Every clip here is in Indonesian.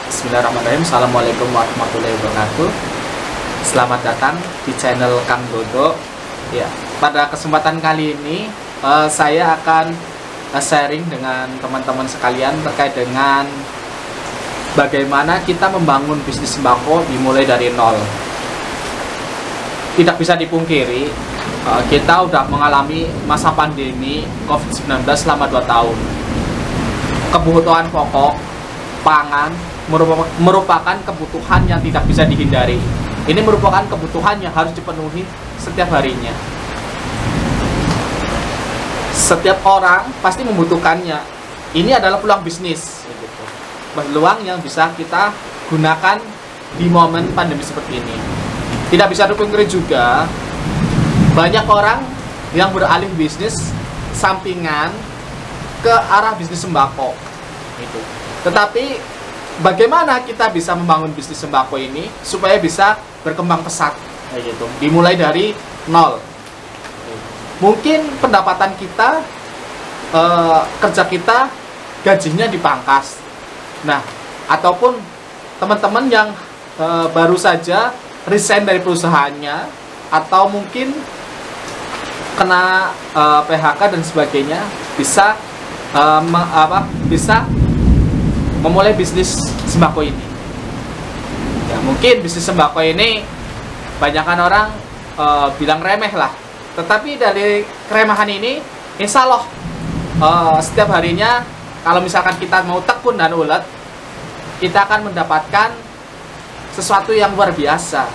Bismillahirrahmanirrahim. Assalamualaikum warahmatullahi wabarakatuh. Selamat datang di channel Kang Dodo. Ya, pada kesempatan kali ini saya akan sharing dengan teman-teman sekalian terkait dengan bagaimana kita membangun bisnis sembako dimulai dari nol. Tidak bisa dipungkiri, kita udah mengalami masa pandemi COVID-19 selama 2 tahun. Kebutuhan pokok pangan merupakan kebutuhan yang tidak bisa dihindari. Ini merupakan kebutuhan yang harus dipenuhi setiap harinya. Setiap orang pasti membutuhkannya. Ini adalah peluang bisnis, peluang yang bisa kita gunakan di momen pandemi seperti ini. Tidak bisa dipungkiri juga, banyak orang yang beralih bisnis sampingan ke arah bisnis sembako. Tetapi bagaimana kita bisa membangun bisnis sembako ini supaya bisa berkembang pesat, dimulai dari nol. Mungkin pendapatan kita, kerja kita, gajinya dipangkas. Nah, ataupun teman-teman yang baru saja resign dari perusahaannya, atau mungkin kena PHK dan sebagainya, bisa memulai bisnis sembako ini. Ya, mungkin bisnis sembako ini banyakkan orang bilang remeh lah. Tetapi dari keremehan ini, insya Allah setiap harinya, kalau misalkan kita mau tekun dan ulet, kita akan mendapatkan sesuatu yang luar biasa.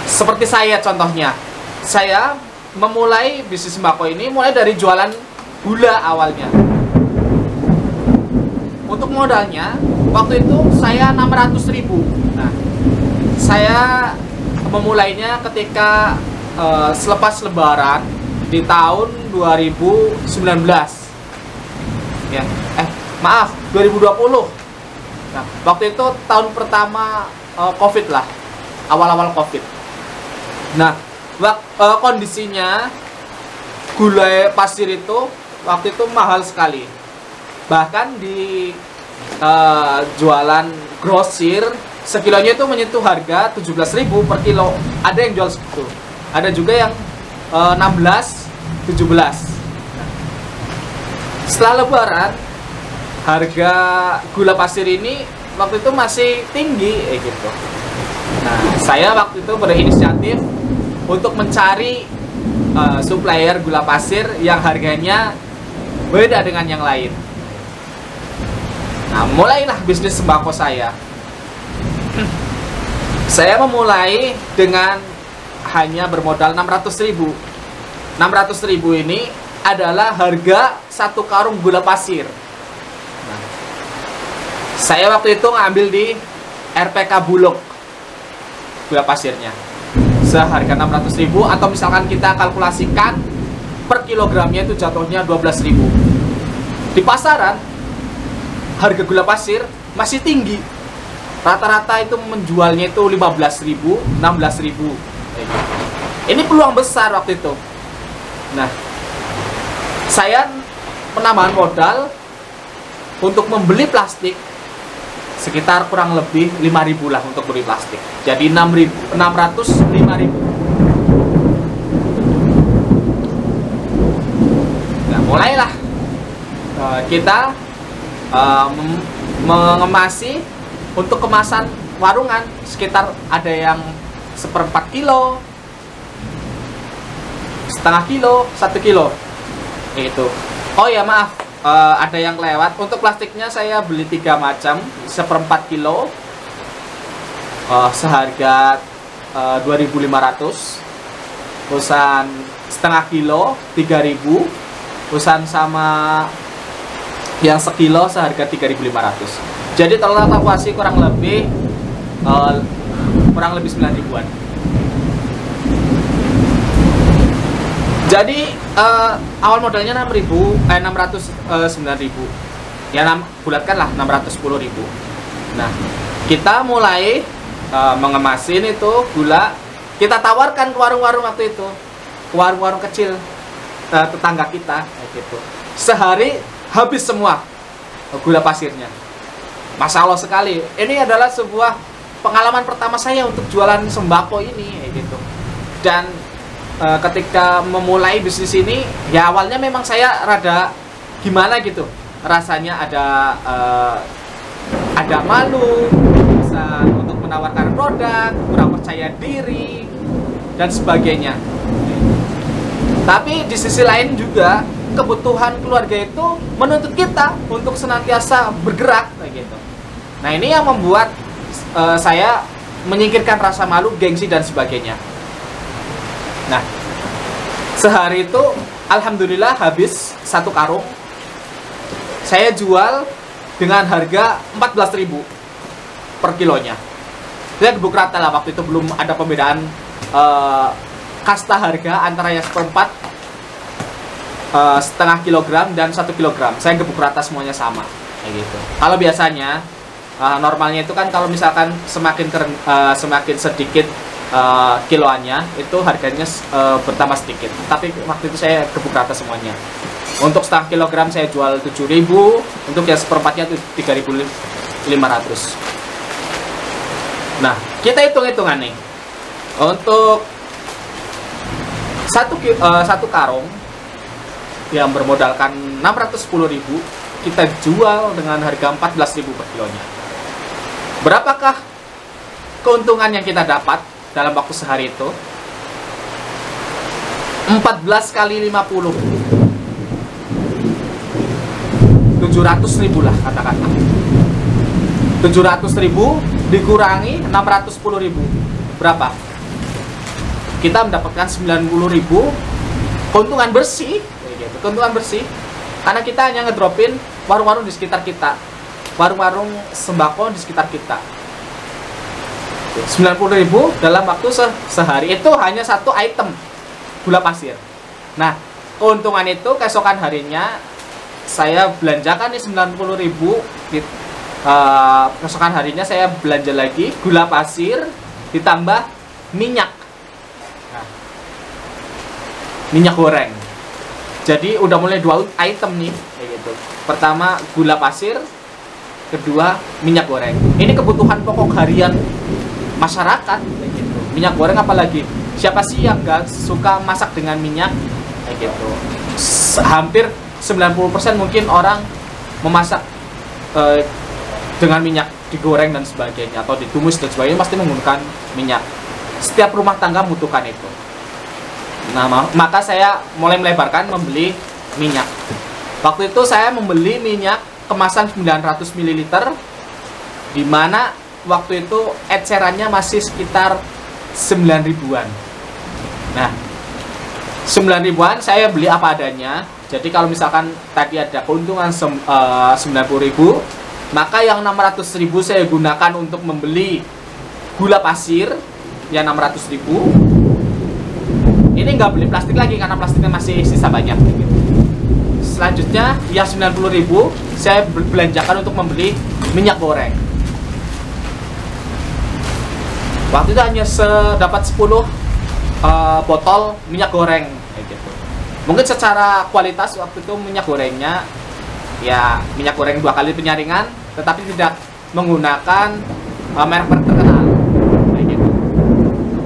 Seperti saya contohnya, saya memulai bisnis sembako ini mulai dari jualan gula awalnya. Untuk modalnya, waktu itu saya 600.000. Nah, saya memulainya ketika selepas lebaran di tahun 2019. Ya, 2020. Nah, waktu itu tahun pertama COVID lah, awal-awal COVID. Nah, kondisinya gulai pasir itu waktu itu mahal sekali. Bahkan di jualan grosir, sekilonya itu menyentuh harga 17.000 per kilo. Ada yang jual segitu, ada juga yang 16, 17. Setelah lebaran, harga gula pasir ini waktu itu masih tinggi gitu. Nah, saya waktu itu berinisiatif untuk mencari supplier gula pasir yang harganya beda dengan yang lain. Nah, mulailah bisnis sembako saya. Saya memulai dengan hanya bermodal 600.000. 600.000 ini adalah harga 1 karung gula pasir. Nah, saya waktu itu ngambil di RPK Bulog gula pasirnya seharga 600.000, atau misalkan kita kalkulasikan per kilogramnya itu jatuhnya 12.000. Di pasaran harga gula pasir masih tinggi. Rata-rata itu menjualnya itu 15.000, 16.000. Ini peluang besar waktu itu. Nah, saya menambahkan modal untuk membeli plastik sekitar kurang lebih 5.000 lah untuk beli plastik. Jadi 600, 5.000. Nah, mulailah kita mengemasi untuk kemasan warungan, sekitar ada yang 1/4 kilo, setengah kilo, 1 kilo itu. Oh ya, maaf, ada yang lewat. Untuk plastiknya saya beli 3 macam, 1/4 kilo seharga 2.500, terusan setengah kilo 3.000, terusan sama yang sekilo seharga 3.500. Jadi total kalkulasi kurang lebih 9.000-an. Jadi awal modalnya 9.000. Ya, bulatkanlah 610.000. Nah, kita mulai mengemasin itu gula, kita tawarkan ke warung-warung waktu itu, ke warung-warung kecil tetangga kita gitu. Sehari habis semua gula pasirnya. Masya Allah sekali. Ini adalah sebuah pengalaman pertama saya untuk jualan sembako ini, kayak gitu. Dan ketika memulai bisnis ini, ya awalnya memang saya rada gimana gitu. Rasanya ada malu, bisa untuk menawarkan produk, kurang percaya diri, dan sebagainya. Tapi di sisi lain juga kebutuhan keluarga itu menuntut kita untuk senantiasa bergerak kayak gitu. Nah, ini yang membuat saya menyingkirkan rasa malu, gengsi dan sebagainya. Nah, sehari itu alhamdulillah habis 1 karung. Saya jual dengan harga 14.000 per kilonya. Dia gebuk rata lah, waktu itu belum ada pembedaan kasta harga antara yang seperempat, setengah kilogram dan 1 kilogram. Saya gebuk rata semuanya sama kayak gitu. Kalau biasanya normalnya itu kan kalau misalkan semakin sedikit kiloannya itu harganya bertambah sedikit. Tapi waktu itu saya gebuk rata semuanya. Untuk setengah kilogram saya jual 7.000, untuk yang seperempatnya itu 3.500. Nah, kita hitung-hitungan nih. Untuk satu karung yang bermodalkan 610.000, kita jual dengan harga 14.000 per kilonya. Berapakah keuntungan yang kita dapat dalam waktu sehari itu? 14 kali 50, 700.000 lah kata-kata. 700.000 dikurangi 610.000, berapa? Kita mendapatkan 90.000 keuntungan bersih, gitu. Keuntungan bersih, karena kita hanya ngedropin warung-warung di sekitar kita, warung-warung sembako di sekitar kita. 90.000 dalam waktu sehari, itu hanya satu item gula pasir. Nah, keuntungan itu keesokan harinya saya belanjakan nih 90.000, keesokan harinya saya belanja lagi gula pasir ditambah minyak. Nah, minyak goreng. Jadi udah mulai 2 item nih kayak gitu. Pertama gula pasir, kedua minyak goreng. Ini kebutuhan pokok harian masyarakat kayak gitu. Minyak goreng apalagi. Siapa sih yang gak suka masak dengan minyak kayak gitu. Hampir 90% mungkin orang memasak dengan minyak digoreng dan sebagainya, atau ditumis dan sebagainya, pasti menggunakan minyak. Setiap rumah tangga membutuhkan itu. Nah, maka saya mulai melebarkan membeli minyak. Waktu itu saya membeli minyak kemasan 900 ml, di mana waktu itu ecerannya masih sekitar 9.000-an. Nah, 9.000-an saya beli apa adanya. Jadi kalau misalkan tadi ada keuntungan 90.000, maka yang 600.000 saya gunakan untuk membeli gula pasir yang 600.000. Ini nggak beli plastik lagi karena plastiknya masih sisa banyak. Selanjutnya ya 90.000 saya belanjakan untuk membeli minyak goreng. Waktu itu hanya dapat 10 botol minyak goreng kayak gitu. Mungkin secara kualitas waktu itu minyak gorengnya ya minyak goreng 2 kali penyaringan, tetapi tidak menggunakan merek terkenal kayak gitu.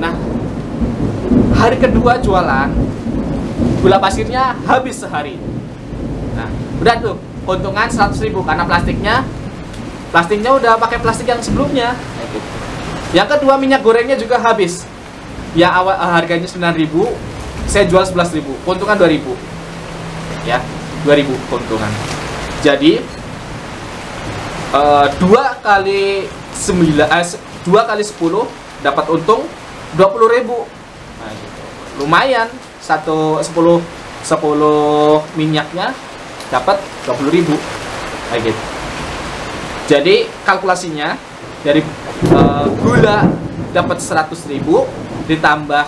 Nah, hari kedua jualan, gula pasirnya habis sehari. Nah, udah tuh keuntungan 100.000 karena plastiknya udah pakai plastik yang sebelumnya kayak gitu. Yang kedua minyak gorengnya juga habis. Ya awal harganya 9.000, saya jual 11.000, keuntungan 2.000. Ya, 2.000 keuntungan. Jadi 2 kali 10 dapat untung 20.000. Nah, gitu. Lumayan, 10 minyaknya dapat 20.000 kayak gitu. Jadi kalkulasinya dari gula dapat 100.000 ditambah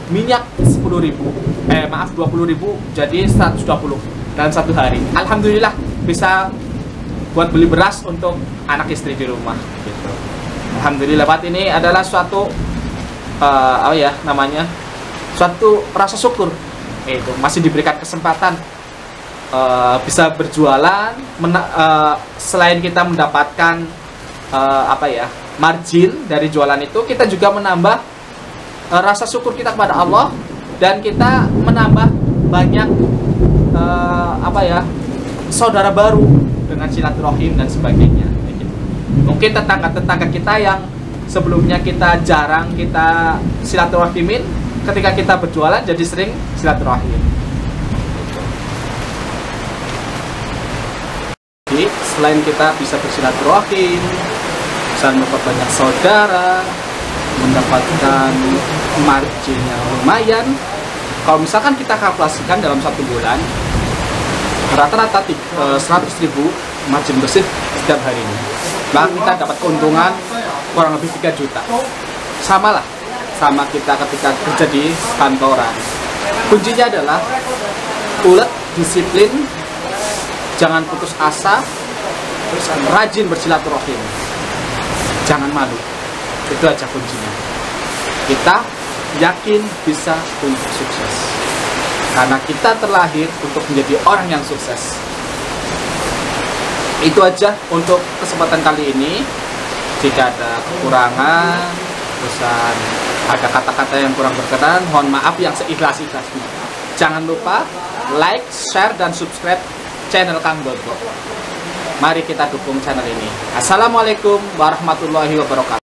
minyak 20.000, jadi 120 dalam 1 hari. Alhamdulillah bisa buat beli beras untuk anak istri di rumah gitu. Alhamdulillah, Pak, ini adalah suatu suatu rasa syukur. Itu masih diberikan kesempatan bisa berjualan, selain kita mendapatkan margin dari jualan itu, kita juga menambah rasa syukur kita kepada Allah, dan kita menambah banyak saudara baru dengan silaturahim dan sebagainya. Mungkin tetangga-tetangga kita yang sebelumnya kita jarang kita silaturahimin, ketika kita berjualan jadi sering silaturahim. Jadi selain kita bisa bersilaturahim, bisa memperbanyak saudara, mendapatkan margin yang lumayan. Kalau misalkan kita kalkulasikan dalam 1 bulan, rata-rata 100.000 margin bersih setiap harinya, maka kita dapat keuntungan kurang lebih 3 juta. Sama kita ketika kerja di kantoran. Kuncinya adalah ulet, disiplin, jangan putus asa, terus rajin bersilaturahim, jangan malu. Itu aja kuncinya. Kita yakin bisa untuk sukses, karena kita terlahir untuk menjadi orang yang sukses. Itu aja untuk kesempatan kali ini. Jika ada kekurangan, terusan ada kata-kata yang kurang berkenan, mohon maaf yang seikhlas-ikhlasnya. Jangan lupa like, share, dan subscribe channel Kang Dodo. Mari kita dukung channel ini. Assalamualaikum warahmatullahi wabarakatuh.